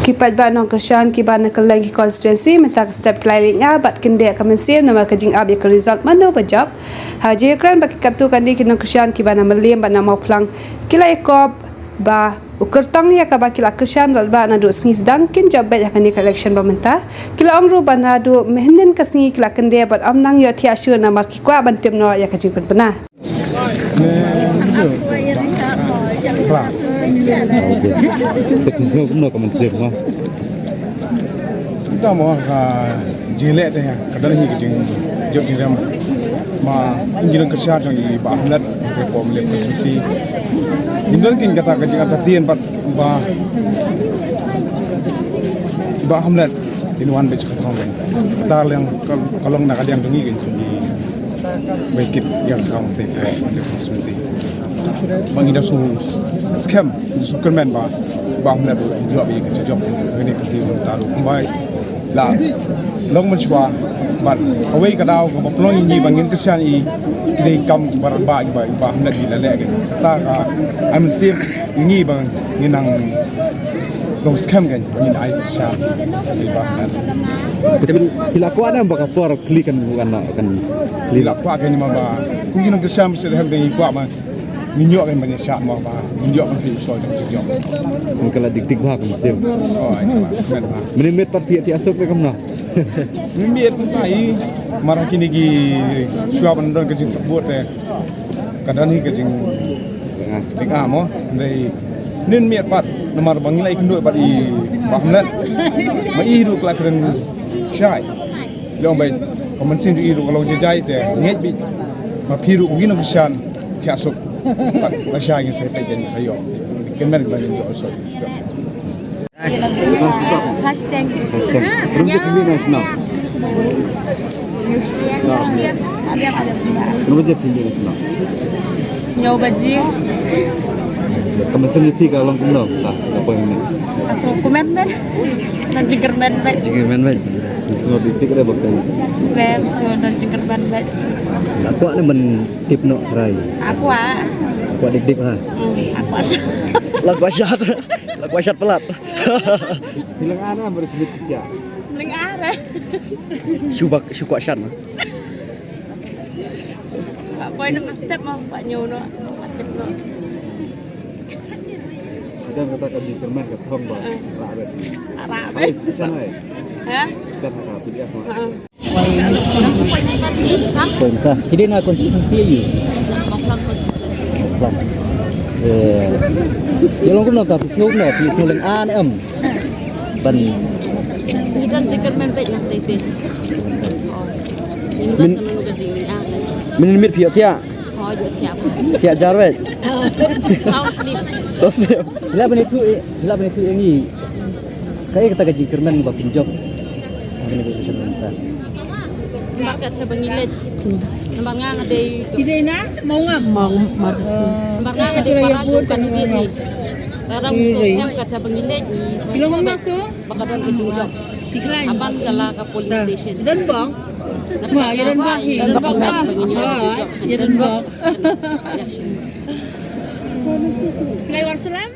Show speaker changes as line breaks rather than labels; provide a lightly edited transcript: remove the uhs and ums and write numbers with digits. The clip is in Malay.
Kipat ba nong kesyan ki ba nakalai ki constituency mentak step kelainya bat kende kamensia nama kajing ab ya result mano bajap haji kran baki katu kandi ki nong kesyan ki ba na melim ba na mau plang kila ekop ba ukertang ya ka ba kila kesyan ba na do singis dangkin jabat ya kandi election ba menta kila amru ba na do mehnen kasingi kila kende bat amnang ya ti asyu na mar ki kwa bantem no ya kajing penpena
teknisnya cũng có mình dẹp không?
Chúng ta mà dễ lệ thế ha, cái đó là những cái chuyện dọc trên đường mà những cái sát trong cái bảo hiểm cái form lên cái gì, những cái kinh kata cái chuyện tiền bạc và bảo hiểm in one batch cái thằng này, ta yang kalau nak ada yang tinggi kan sini, baik yang kamu teh sini. Bang ida su scam su kermen ba bang na do job yi ke job ni ke ti ta ru mai la long man chwa ban away ka daw ko plong yi bang in kesyan yi ni kam bar ba na di la le ke ta ka am sip ni bang ni nang long scam kan ni ai sha ni ba na
Tapi hilakwa na baka por klikan bukan kan
hilakwa kan ni ma ba ku ni nang kesyan mesti have ni kwa ma minyak kan banyak syak mau bah minyak kan free soal minyak
kalau dik bah kan mesti
oh ini bah
menimit tapi ti asuk ke kamna
minyak pun tai marah kini gi suap andon ke jing buat teh kadang ni ke jing tengah mo dari nin miat pat nomor bangilai kenduk pat i bahnet ma i ru kelak keren syai long bai komen sin i ru kalau jejai teh nget bi ma piru ngino kesan ti asuk Masyarakat yang saya pegang saya, kemen bagi dia also.
Hashtag.
Belum je pilih nasional. Belum je pilih nasional.
Nyawa baji.
Kamu sendiri kalau belum tak apa ini.
Asal komen men. Dan jengker men bet.
Jika men. Semua titik ada bakal.
Ben semua dan jengker men bet.
Aku ni men tip nak serai.
Aku ah.
Aku dik ha.
Aku aja.
Lagu asyat pelat. Silang ana bersebut ya.
Ling ada.
Syuku asyat mah.
Pak boy nak step mau Pak Nyo no. Step no.
Dan kata kaji kerman ke thong ba. Rabe.
Arabe.
Sana ai.
Ha?
Sana ka PDF mah.
Pemerintah, ini nak konstitusi ini. Plan. Yang longkung nak tapi slow nak, slow leng an ban.
Ini dan jengker men bet yang tete.
Min mit piot ya.
Oh, dua tiap.
Tiap jarwet.
Sound sleep.
Sosial. Bila begitu ini. Kayak kita gaji kerman buat pinjam. Ini kita minta.
Market sa Bangilit. Nambang nga nga day...
Hindi na? Mau nga?
Nambang nga nga day parado kanini. Tarang sosnya kat sa Bangilit.
Kilo mo maso?
Baka doon kajingjok.
Tiklan.
Apan kala ka police station.
Dan bang? Wah, yan bang? Yan bang ba? Yan bang? Pilay Warsalam?